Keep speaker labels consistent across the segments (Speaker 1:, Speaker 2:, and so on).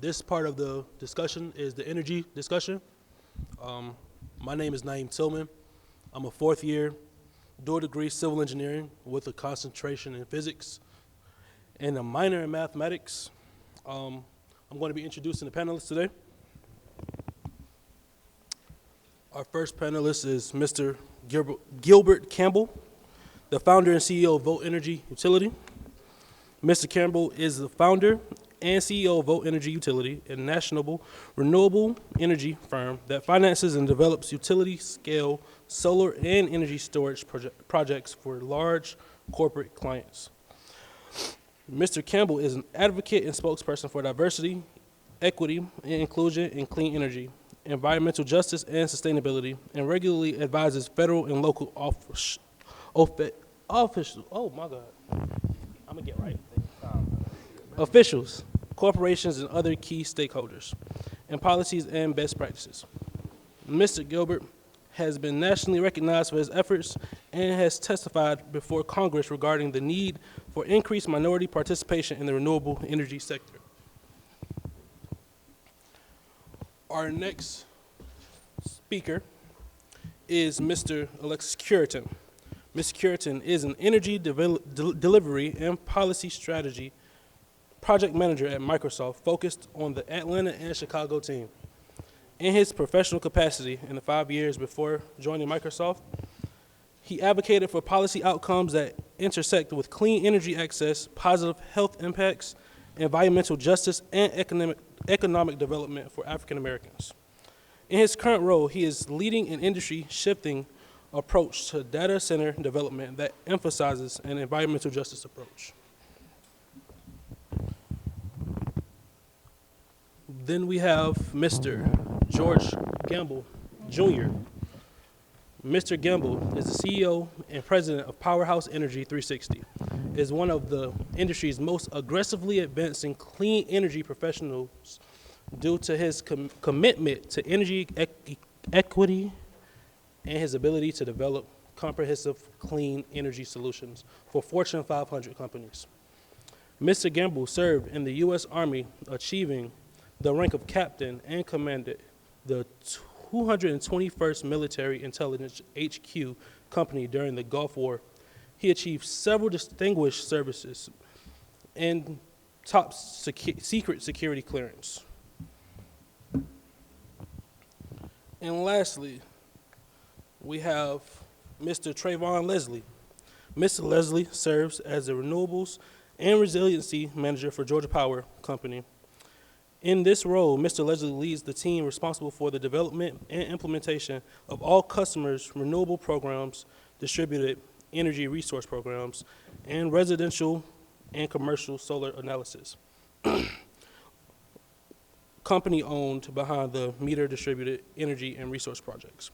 Speaker 1: This part of the discussion is the energy discussion. My name is Naeem Tillman. I'm a fourth year dual degree civil engineering with a concentration in physics and a minor in mathematics. I'm going to be introducing the panelists today. Our first panelist is Mr. Gilbert Campbell, the founder and CEO of Volt Energy Utility. Mr. Campbell is the founder and CEO of Volt Energy Utility, a national renewable energy firm that finances and develops utility-scale solar and energy storage projects for large corporate clients. Mr. Campbell is an advocate and spokesperson for diversity, equity, and inclusion in clean energy, environmental justice, and sustainability, and regularly advises federal and local officials. Oh my God, I'm gonna get right. Officials, corporations, and other key stakeholders, and policies and best practices. Mr. Gilbert has been nationally recognized for his efforts and has testified before Congress regarding the need for increased minority participation in the renewable energy sector. Our next speaker is Mr. Alexis Curitan. Mr. Curitan is an energy delivery and policy strategy project manager at Microsoft focused on the Atlanta and Chicago team. In his professional capacity in the 5 years before joining Microsoft, he advocated for policy outcomes that intersect with clean energy access, positive health impacts, environmental justice, and economic development for African Americans. In his current role, he is leading an industry-shifting approach to data center development that emphasizes an environmental justice approach. Then we have Mr. George Gamble, Jr. Mr. Gamble is the CEO and president of Powerhouse Energy 360, is one of the industry's most aggressively advancing clean energy professionals due to his commitment to energy equity and his ability to develop comprehensive clean energy solutions for Fortune 500 companies. Mr. Gamble served in the U.S. Army, achieving the rank of captain, and commanded the 221st Military Intelligence HQ Company during the Gulf War. He achieved several distinguished services and top secret security clearance. And lastly, we have Mr. Trayvon Leslie. Mr. Leslie serves as the Renewables and Resiliency Manager for Georgia Power Company. In this role, Mr. Leslie leads the team responsible for the development and implementation of all customers' renewable programs, distributed energy resource programs, and residential and commercial solar analysis. Company owned behind the meter distributed energy and resource projects.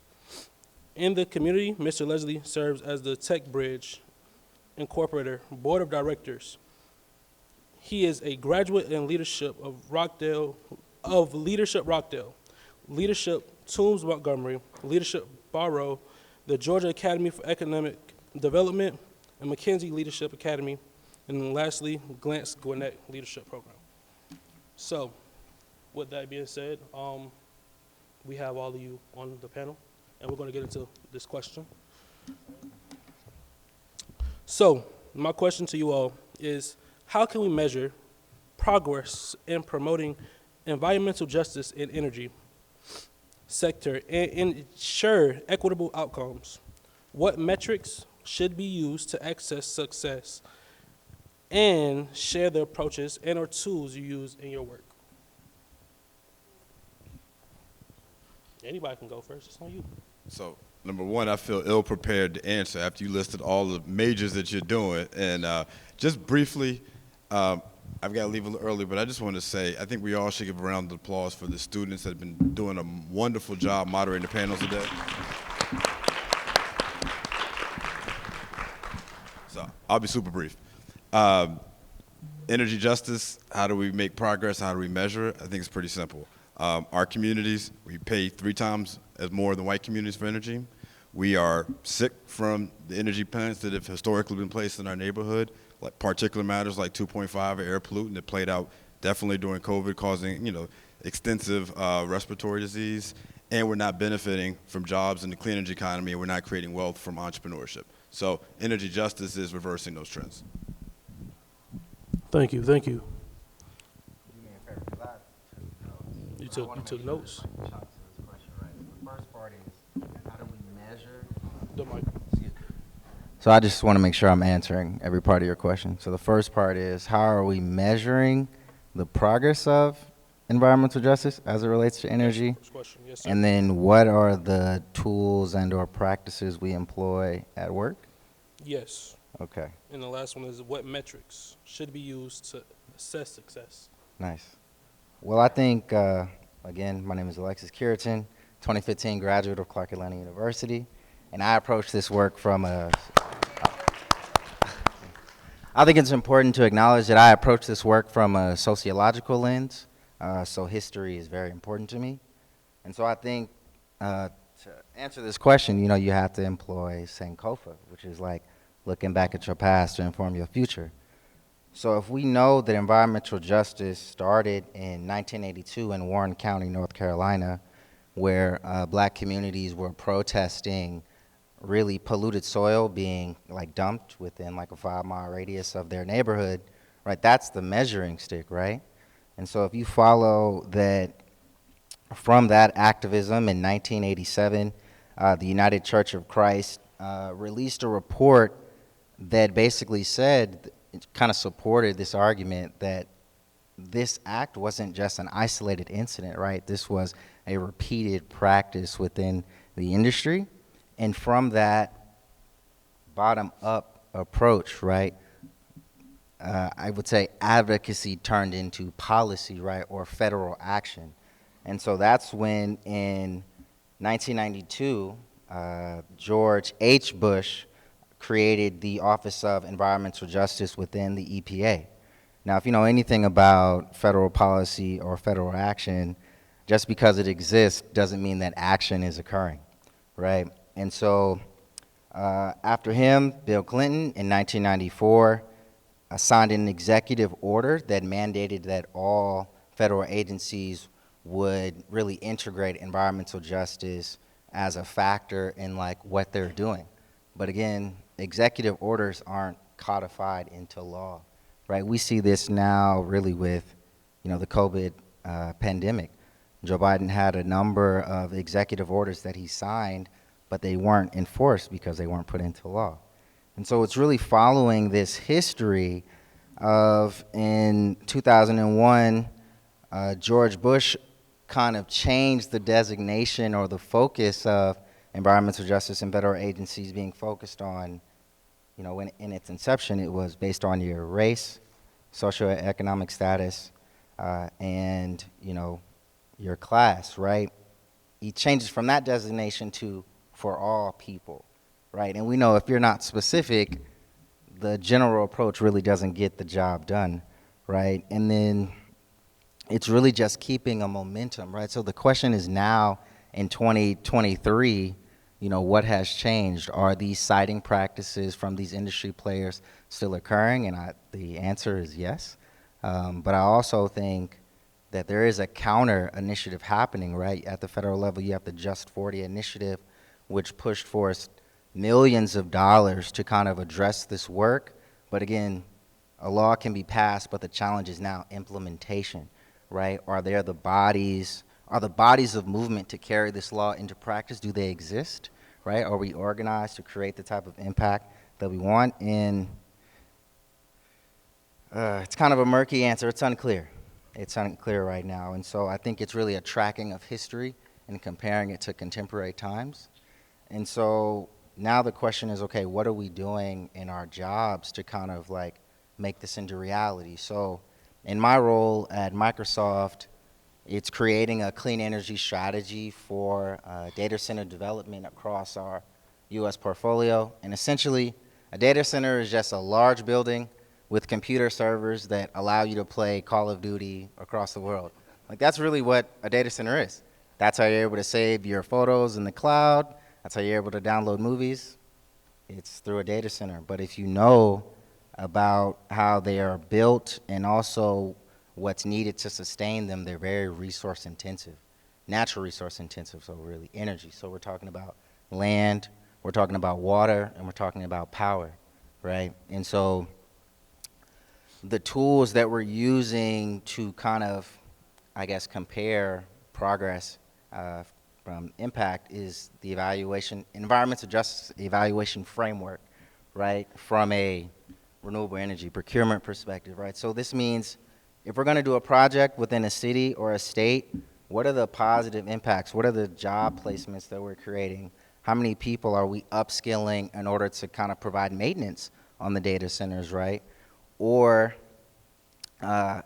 Speaker 1: In the community, Mr. Leslie serves as the Tech Bridge Incorporator Board of Directors. He is a graduate in leadership of Leadership Rockdale, Leadership Toombs Montgomery, Leadership Barrow, the Georgia Academy for Economic Development, and McKinsey Leadership Academy, and then lastly, Glantz Gwinnett Leadership Program. So, with that being said, we have all of you on the panel, and we're going to get into this question. So, my question to you all is, how can we measure progress in promoting environmental justice in energy sector and ensure equitable outcomes? What metrics should be used to access success, and share the approaches and or tools you use in your work? Anybody can go first, it's on you.
Speaker 2: So, number one, I feel ill-prepared to answer after you listed all the majors that you're doing. And just briefly, I've got to leave a little early, but I just want to say I think we all should give a round of applause for the students that have been doing a wonderful job moderating the panels today. So I'll be super brief. Energy justice, how do we make progress? How do we measure it? I think it's pretty simple. Our communities, we pay 3 times as more than white communities for energy. We are sick from the energy plants that have historically been placed in our neighborhood, like particulate matters like 2.5 or air pollutant that played out definitely during COVID, causing, extensive respiratory disease, and we're not benefiting from jobs in the clean energy economy, and we're not creating wealth from entrepreneurship. So energy justice is reversing those trends.
Speaker 1: Thank you, thank you.
Speaker 3: Do me a favor, 'cause I
Speaker 1: You
Speaker 3: took notes.
Speaker 1: took notes.
Speaker 3: Chunks of this question, right? So the first part is, how do we measure?
Speaker 1: The mic.
Speaker 3: Excuse me. So I just want to make sure I'm answering every part of your question. So the first part is, how are we measuring the progress of environmental justice as it relates to energy?
Speaker 1: First question, yes, sir.
Speaker 3: And then what are the tools and or practices we employ at work?
Speaker 1: Yes.
Speaker 3: Okay,
Speaker 1: And the last one is what metrics should be used to assess success?
Speaker 3: nice. Well, I think, again, my name is Alexis Curitan, 2015 graduate of Clark Atlanta University, and I approach this work from I think it's important to acknowledge that I approach this work from a sociological lens, so history is very important to me. And so I think to answer this question, you have to employ Sankofa, which is like looking back at your past to inform your future. So if we know that environmental justice started in 1982 in Warren County, North Carolina, where black communities were protesting really polluted soil being like dumped within like a 5-mile radius of their neighborhood, right? That's the measuring stick, right? And so if you follow that, from that activism in 1987, the United Church of Christ released a report that basically said, it kind of supported this argument that this act wasn't just an isolated incident, right? This was a repeated practice within the industry. And from that bottom-up approach, right, I would say advocacy turned into policy, right, or federal action. And so that's when in 1992, George H. Bush created the Office of Environmental Justice within the EPA. Now, if you know anything about federal policy or federal action, just because it exists doesn't mean that action is occurring, right? And so after him, Bill Clinton in 1994 signed an executive order that mandated that all federal agencies would really integrate environmental justice as a factor in like what they're doing. But again, executive orders aren't codified into law, right? We see this now really with, the COVID pandemic. Joe Biden had a number of executive orders that he signed, but they weren't enforced because they weren't put into law. And so it's really following this history of, in 2001, George Bush kind of changed the designation or the focus of environmental justice and federal agencies being focused on, when in its inception, it was based on your race, socioeconomic status, and, your class, right? He changes from that designation to for all people, right? And we know if you're not specific, the general approach really doesn't get the job done, right? And then it's really just keeping a momentum, right? So the question is now in 2023, what has changed? Are these citing practices from these industry players still occurring? And the answer is yes. But I also think that there is a counter initiative happening, right? At the federal level, you have the Just 40 initiative, which pushed forth millions of dollars to kind of address this work. But again, a law can be passed, but the challenge is now implementation, right? Are the bodies of movement to carry this law into practice? Do they exist, right? Are we organized to create the type of impact that we want? And it's kind of a murky answer. It's unclear. It's unclear right now. And so I think it's really a tracking of history and comparing it to contemporary times. And so now the question is, okay, what are we doing in our jobs to kind of like make this into reality? So in my role at Microsoft, it's creating a clean energy strategy for data center development across our US portfolio. And essentially, a data center is just a large building with computer servers that allow you to play Call of Duty across the world. Like, that's really what a data center is. That's how you're able to save your photos in the cloud. That's how you're able to download movies. It's through a data center. But if you know about how they are built and also what's needed to sustain them, they're very resource intensive, natural resource intensive, so really energy. So we're talking about land, we're talking about water, and we're talking about power, right? And so the tools that we're using to kind of, I guess, compare progress from impact is the environmental justice evaluation framework, right, from a renewable energy procurement perspective, right? So this means if we're going to do a project within a city or a state, what are the positive impacts? What are the job placements that we're creating? How many people are we upskilling in order to kind of provide maintenance on the data centers, right? Or are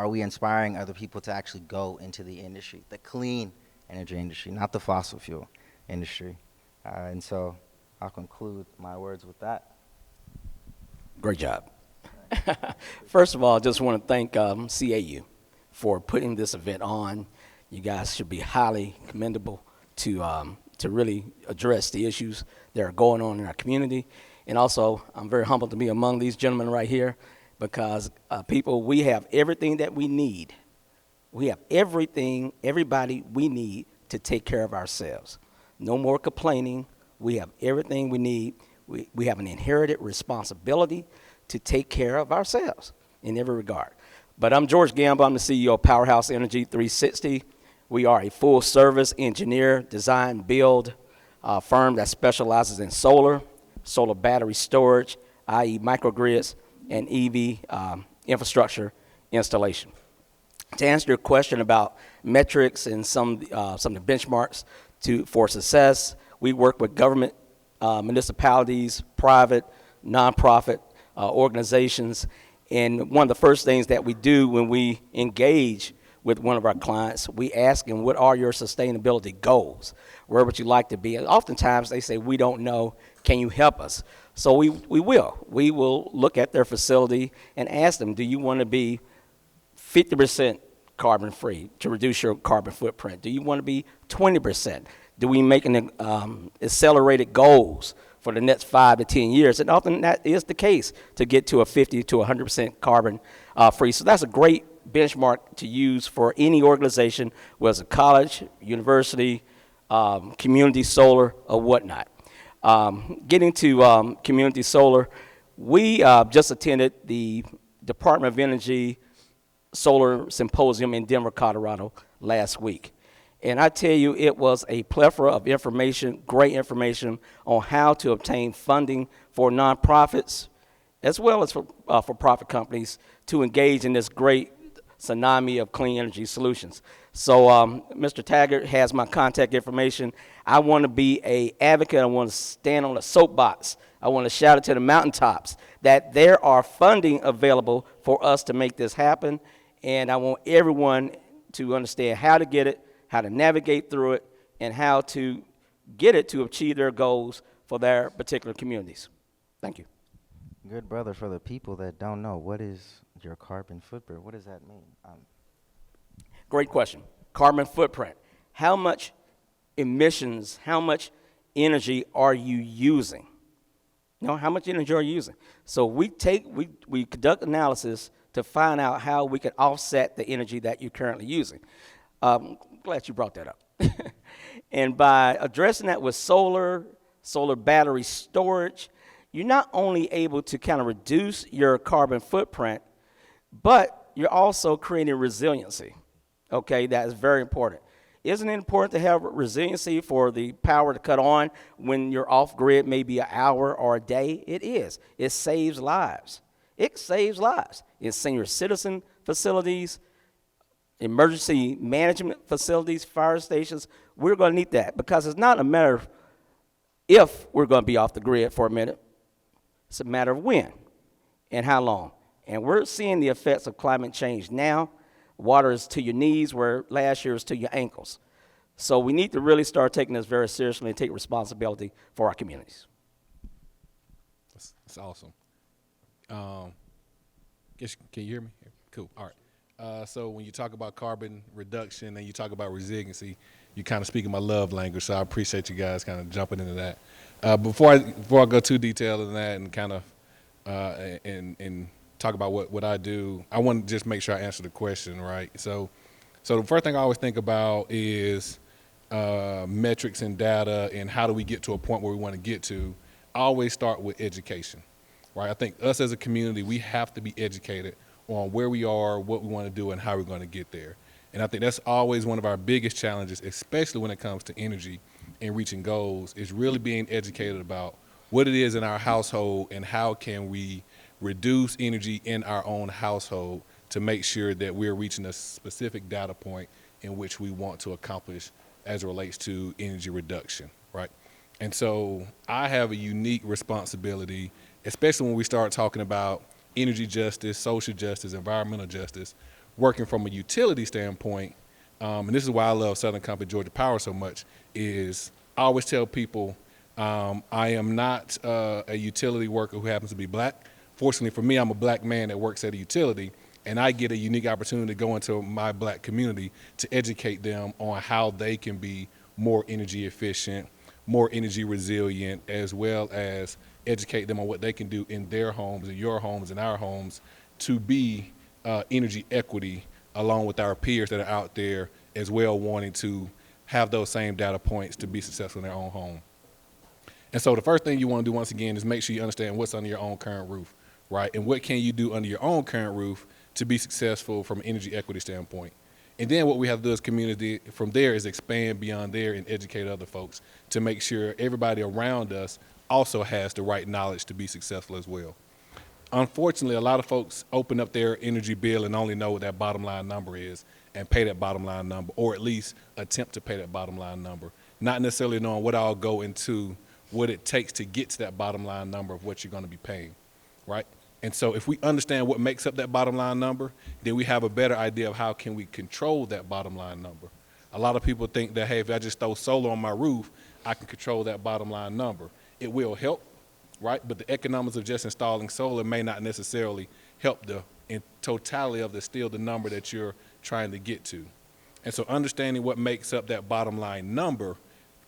Speaker 3: we inspiring other people to actually go into the industry, the clean energy industry, not the fossil fuel industry? And so I'll conclude my words with that.
Speaker 4: Great job. First of all, I just want to thank CAU for putting this event on. You guys should be highly commendable to really address the issues that are going on in our community. And also, I'm very humbled to be among these gentlemen right here because people, we have everything that we need. We have everybody we need to take care of ourselves. No more complaining. We have everything we need. We have an inherited responsibility to take care of ourselves in every regard. But I'm George Gamble. I'm the CEO of Powerhouse Energy 360. We are a full-service engineer, design, build firm that specializes in solar battery storage, i.e. microgrids, and EV infrastructure installation. To answer your question about metrics and some of the benchmarks for success, we work with government, municipalities, private, nonprofit organizations. And one of the first things that we do when we engage with one of our clients, we ask them, what are your sustainability goals? Where would you like to be? And oftentimes they say, we don't know, can you help us? So we will look at their facility and ask them, do you want to be 50% carbon free to reduce your carbon footprint? Do you want to be 20%? Do we make an accelerated goals for the next 5 to 10 years? And often that is the case to get to a 50 to 100% carbon free. So that's a great benchmark to use for any organization, whether it's a college, university, community solar, or whatnot. Getting to community solar, we just attended the Department of Energy Solar Symposium in Denver, Colorado last week. And I tell you, it was a plethora of information, great information on how to obtain funding for nonprofits as well as for profit companies to engage in this great tsunami of clean energy solutions. So Mr. Taggart has my contact information. I want to be an advocate. I want to stand on a soapbox. I want to shout it to the mountaintops that there are funding available for us to make this happen. And I want everyone to understand how to get it, how to navigate through it, and how to get it to achieve their goals for their particular communities. Thank you.
Speaker 3: Good brother, for the people that don't know, what is your carbon footprint? What does that mean?
Speaker 4: Great question. Carbon footprint. How much emissions, how much energy are you using? You know, how much energy are you using? So we conduct analysis to find out how we can offset the energy that you're currently using. Glad you brought that up. And by addressing that with solar battery storage, you're not only able to kind of reduce your carbon footprint, but you're also creating resiliency. Okay, that is very important. Isn't it important to have resiliency for the power to cut on when you're off grid, maybe an hour or a day? It is. It saves lives. It saves lives in senior citizen facilities, emergency management facilities, fire stations. We're going to need that because it's not a matter of if we're going to be off the grid for a minute. It's a matter of when and how long. And we're seeing the effects of climate change now. Water is to your knees where last year was to your ankles. So we need to really start taking this very seriously and take responsibility for our communities.
Speaker 5: That's awesome. Can you hear me? Cool. All right. So when you talk about carbon reduction and you talk about resiliency, you kind of speaking my love language. So I appreciate you guys kind of jumping into that. Before I go too detailed in that and kind of and talk about what I do, I want to just make sure I answer the question, right? So the first thing I always think about is metrics and data and how do we get to a point where we want to get to. I always start with education, right? I think us as a community, we have to be educated on where we are, what we want to do, and how we're going to get there. And I think that's always one of our biggest challenges, especially when it comes to energy and reaching goals, is really being educated about what it is in our household and how can we reduce energy in our own household to make sure that we're reaching a specific data point in which we want to accomplish as it relates to energy reduction, right? And so I have a unique responsibility, especially when we start talking about energy justice, social justice, environmental justice, working from a utility standpoint, and this is why I love Southern Company Georgia Power so much, is I always tell people I am not a utility worker who happens to be black. Fortunately for me, I'm a black man that works at a utility, and I get a unique opportunity to go into my black community to educate them on how they can be more energy efficient, more energy resilient, as well as educate them on what they can do in their homes, in your homes, in our homes, to be energy equity along with our peers that are out there as well, wanting to have those same data points to be successful in their own home. And so the first thing you want to do, once again, is make sure you understand what's under your own current roof, right? And what can you do under your own current roof to be successful from an energy equity standpoint. And then what we have to do as community from there is expand beyond there and educate other folks to make sure everybody around us also has the right knowledge to be successful as well. Unfortunately, a lot of folks open up their energy bill and only know what that bottom line number is and pay that bottom line number, or at least attempt to pay that bottom line number, not necessarily knowing what all go into what it takes to get to that bottom line number of what you're going to be paying, right? And so if we understand what makes up that bottom line number, then we have a better idea of how can we control that bottom line number. A lot of people think that, hey, if I just throw solar on my roof, I can control that bottom line number. It will help, right? But the economics of just installing solar may not necessarily help the in totality of the number that you're trying to get to. And so understanding what makes up that bottom line number,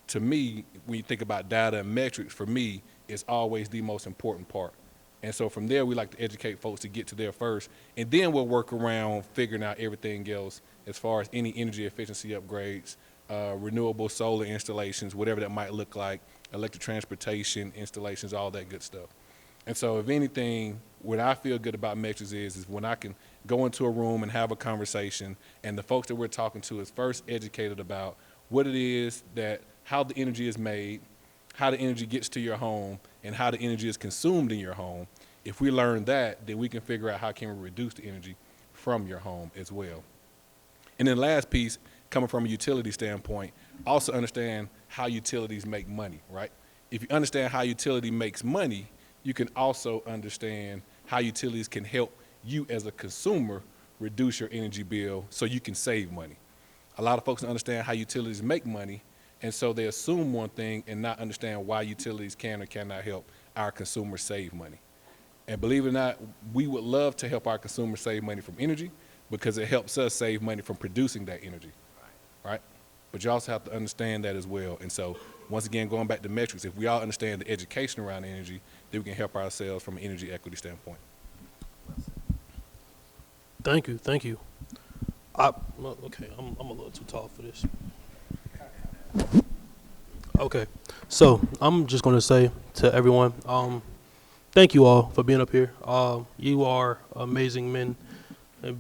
Speaker 5: to me, when you think about data and metrics, for me, is always the most important part. And so from there, we like to educate folks to get to there first. And then we'll work around figuring out everything else as far as any energy efficiency upgrades, renewable solar installations, whatever that might look like, electric transportation installations, all that good stuff. And so if anything, what I feel good about metrics is when I can go into a room and have a conversation, and the folks that we're talking to is first educated about what it is that, how the energy is made, how the energy gets to your home, and how the energy is consumed in your home. If we learn that, then we can figure out how can we reduce the energy from your home as well. And then last piece, coming from a utility standpoint, also understand how utilities make money, right? If you understand how utility makes money, you can also understand how utilities can help you as a consumer reduce your energy bill so you can save money. A lot of folks don't understand how utilities make money, and so they assume one thing and not understand why utilities can or cannot help our consumers save money. And believe it or not, we would love to help our consumers save money from energy because it helps us save money from producing that energy, right? But you also have to understand that as well. And so once again, going back to metrics, if we all understand the education around energy, then we can help ourselves from an energy equity standpoint.
Speaker 1: Thank you, thank you. Okay, I'm a little too tall for this. Okay, so I'm just going to say to everyone, thank you all for being up here. You are amazing men,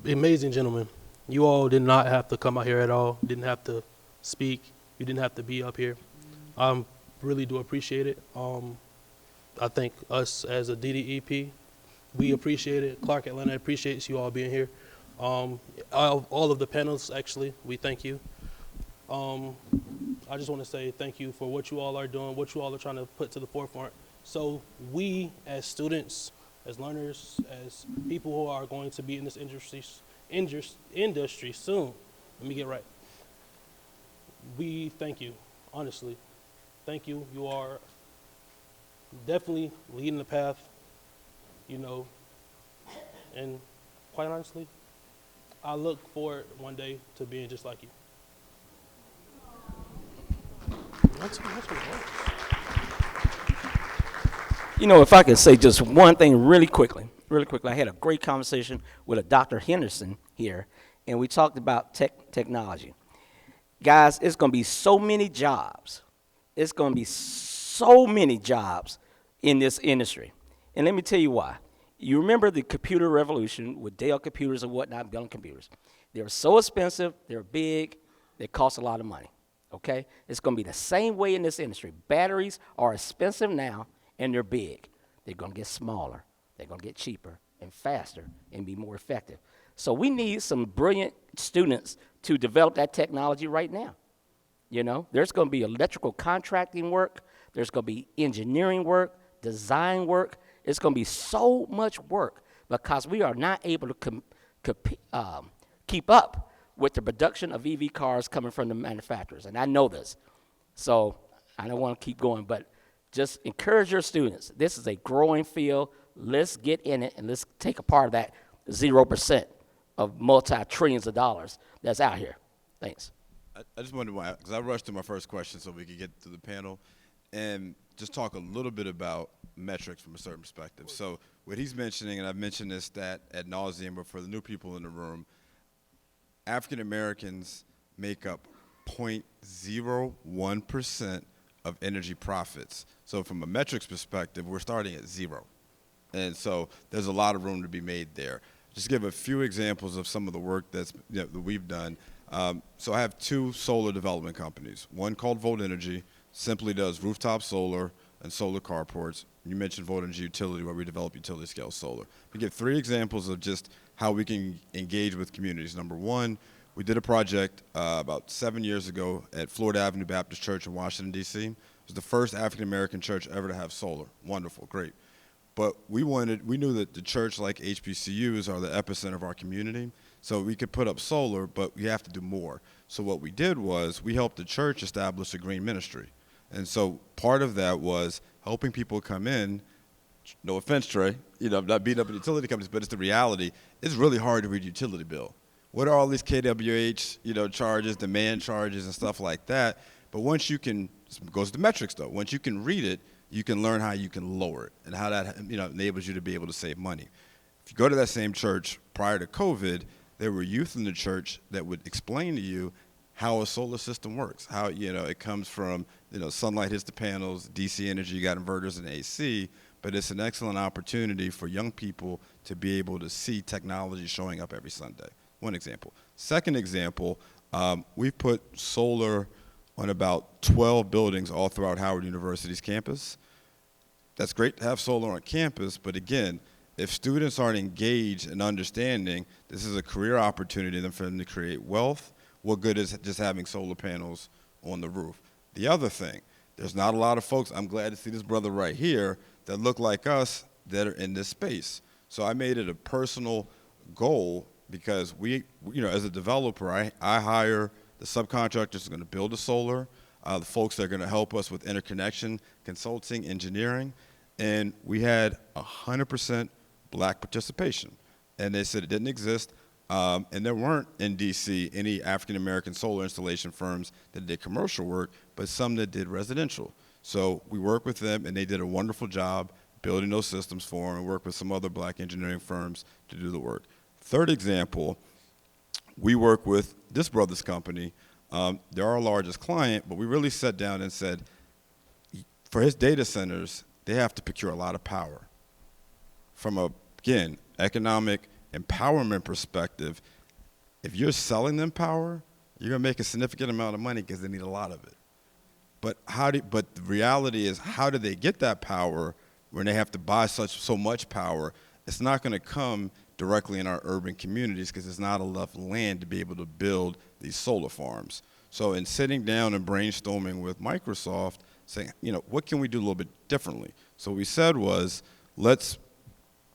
Speaker 1: amazing gentlemen. You all did not have to come out here at all, didn't have to speak, you didn't have to be up here. I really do appreciate it. I think us as a DDEP, we appreciate it. Clark Atlanta appreciates you all being here. All of the panels, actually, we thank you. I just want to say thank you for what you all are doing, what you all are trying to put to the forefront. So we, as students, as learners, as people who are going to be in this industry soon, let me get right. We thank you, honestly. Thank you. You are definitely leading the path, you know, and quite honestly, I look forward one day to being just like you.
Speaker 4: You know, if I could say just one thing really quickly, really quickly, I had a great conversation with a Dr. Henderson here, and we talked about technology. Guys, it's going to be so many jobs. It's going to be so many jobs in this industry. And let me tell you why. You remember the computer revolution with Dell computers and whatnot, building computers. They were so expensive, they were big, they cost a lot of money, okay? It's going to be the same way in this industry. Batteries are expensive now, and they're big. They're going to get smaller. They're going to get cheaper and faster and be more effective. So we need some brilliant students to develop that technology right now. You know, there's going to be electrical contracting work. There's going to be engineering work, design work. It's going to be so much work because we are not able to keep up with the production of EV cars coming from the manufacturers. And I know this. So I don't want to keep going, but just encourage your students. This is a growing field. Let's get in it, and let's take a part of that 0% of multi-trillions of dollars that's out here. Thanks.
Speaker 2: I just wondered why, because I rushed through my first question so we could get to the panel and just talk a little bit about metrics from a certain perspective. So what he's mentioning, and I've mentioned this stat ad nauseum, but for the new people in the room, African Americans make up 0.01% of energy profits. So from a metrics perspective, we're starting at zero. And so there's a lot of room to be made there. Just give a few examples of some of the work that we've done. So I have two solar development companies. One called Volt Energy, simply does rooftop solar and solar carports. You mentioned Volt Energy Utility, where we develop utility scale solar. We give three examples of just how we can engage with communities. Number one, we did a project about 7 years ago at Florida Avenue Baptist Church in Washington, D.C. It was the first African-American church ever to have solar. Wonderful, great. But we knew that the church, like HBCUs, are the epicenter of our community. So we could put up solar, but we have to do more. So what we did was we helped the church establish a green ministry. And so part of that was helping people come in. No offense, Trey, I'm not beating up the utility companies, but it's the reality. It's really hard to read a utility bill. What are all these KWH, charges, demand charges, and stuff like that? But once you can, it goes to metrics though. Once you can read it, you can learn how you can lower it and how that enables you to be able to save money. If you go to that same church prior to COVID, there were youth in the church that would explain to you how a solar system works, how it comes from sunlight hits the panels, DC energy, you got inverters and AC, but it's an excellent opportunity for young people to be able to see technology showing up every Sunday. One example. Second example, we've put solar on about 12 buildings all throughout Howard University's campus. That's great to have solar on campus, but again, if students aren't engaged and understanding this is a career opportunity for them to create wealth, what good is just having solar panels on the roof? The other thing, there's not a lot of folks, I'm glad to see this brother right here, that look like us that are in this space. So I made it a personal goal because as a developer, I hire the subcontractors who are going to build the solar, the folks that are going to help us with interconnection, consulting, engineering, and we had 100% black participation. And they said it didn't exist, and there weren't in DC any African-American solar installation firms that did commercial work, but some that did residential. So we worked with them, and they did a wonderful job building those systems for them, and worked with some other black engineering firms to do the work. Third example, we work with this brother's company. They're our largest client, but we really sat down and said, for his data centers, they have to procure a lot of power. From a, again, economic empowerment perspective, if you're selling them power, you're gonna make a significant amount of money because they need a lot of it. But the reality is, how do they get that power when they have to buy so much power? It's not gonna come directly in our urban communities because there's not enough land to be able to build these solar farms. So in sitting down and brainstorming with Microsoft, saying, what can we do a little bit differently? So what we said was, let's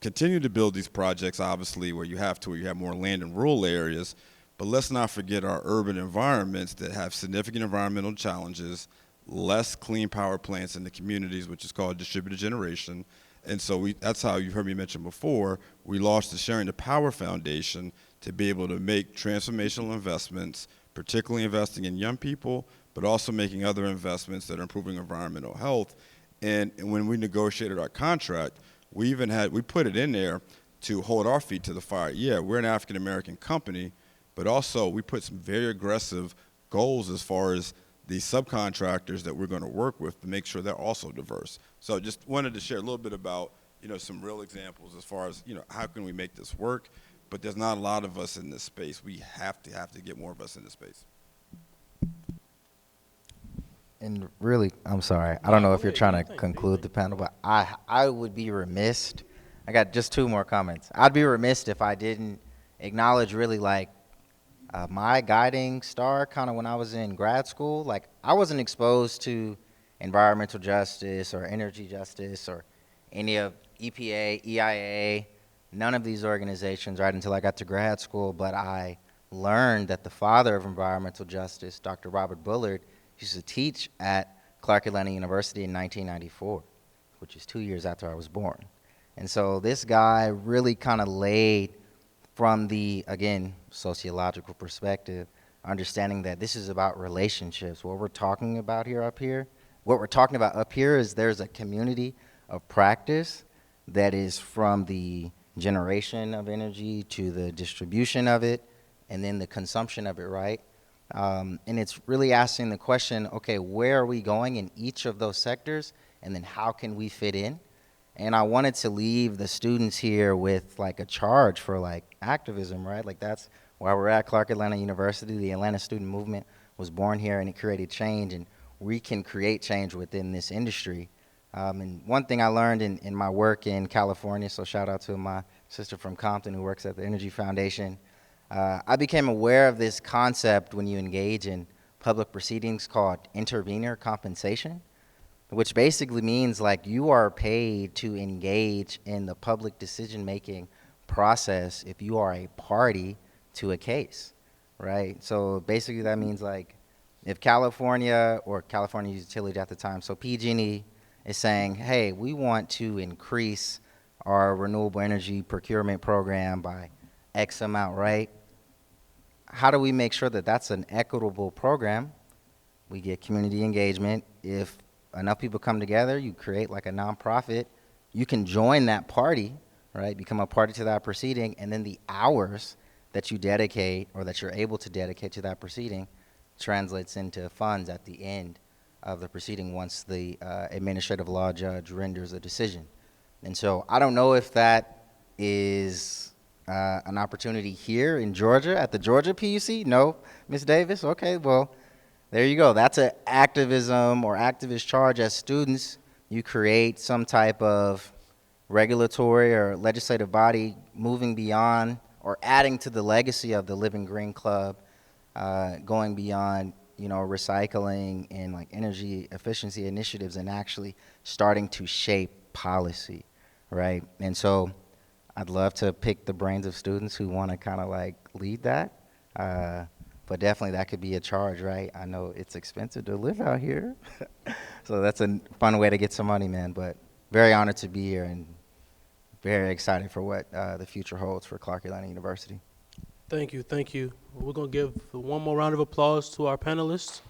Speaker 2: continue to build these projects, obviously, where you have more land in rural areas, but let's not forget our urban environments that have significant environmental challenges, less clean power plants in the communities, which is called distributed generation. And so that's how you heard me mention before, we launched the Sharing the Power Foundation to be able to make transformational investments, particularly investing in young people, but also making other investments that are improving environmental health. And when we negotiated our contract, we put it in there to hold our feet to the fire. Yeah, we're an African-American company, but also we put some very aggressive goals as far as the subcontractors that we're going to work with to make sure they're also diverse. So just wanted to share a little bit about, some real examples as far as, how can we make this work? But there's not a lot of us in this space. We have to get more of us in this space.
Speaker 3: And really, I'm sorry. I don't know if you're trying to conclude the panel, but I would be remiss. I got just two more comments. I'd be remiss if I didn't acknowledge really like my guiding star kind of when I was in grad school. Like I wasn't exposed to environmental justice or energy justice or any of EPA, EIA, none of these organizations right until I got to grad school. But I learned that the father of environmental justice, Dr. Robert Bullard, used to teach at Clark Atlanta University in 1994, which is 2 years after I was born. And so this guy really kind of laid from the, again, sociological perspective, understanding that this is about relationships. What we're talking about up here is there's a community of practice that is from the generation of energy to the distribution of it and then the consumption of it, right? And it's really asking the question, okay, where are we going in each of those sectors, and then how can we fit in? And I wanted to leave the students here with like a charge for like activism, right? Like that's why we're at Clark Atlanta University. The Atlanta student movement was born here, and it created change, and we can create change within this industry. And one thing I learned in my work in California, so shout out to my sister from Compton who works at the Energy Foundation, I became aware of this concept when you engage in public proceedings called intervenor compensation, which basically means like you are paid to engage in the public decision-making process if you are a party to a case, right? So basically that means like if California or California Utilities at the time, so PG&E is saying, hey, we want to increase our renewable energy procurement program by X amount, right? How do we make sure that that's an equitable program? We get community engagement. If enough people come together, you create like a nonprofit, you can join that party, right? Become a party to that proceeding, and then the hours that you dedicate or that you're able to dedicate to that proceeding translates into funds at the end of the proceeding once the administrative law judge renders a decision. And so I don't know if that is an opportunity here in Georgia at the Georgia PUC. No, Ms. Davis? Okay, well, there you go. That's an activism or activist charge. As students, you create some type of regulatory or legislative body moving beyond or adding to the legacy of the Living Green Club, going beyond, recycling and like energy efficiency initiatives and actually starting to shape policy, right? And so I'd love to pick the brains of students who want to kind of like lead that. But definitely that could be a charge, right? I know it's expensive to live out here. So that's a fun way to get some money, man. But very honored to be here and very excited for what the future holds for Clark Atlanta University.
Speaker 1: Thank you. We're going to give one more round of applause to our panelists.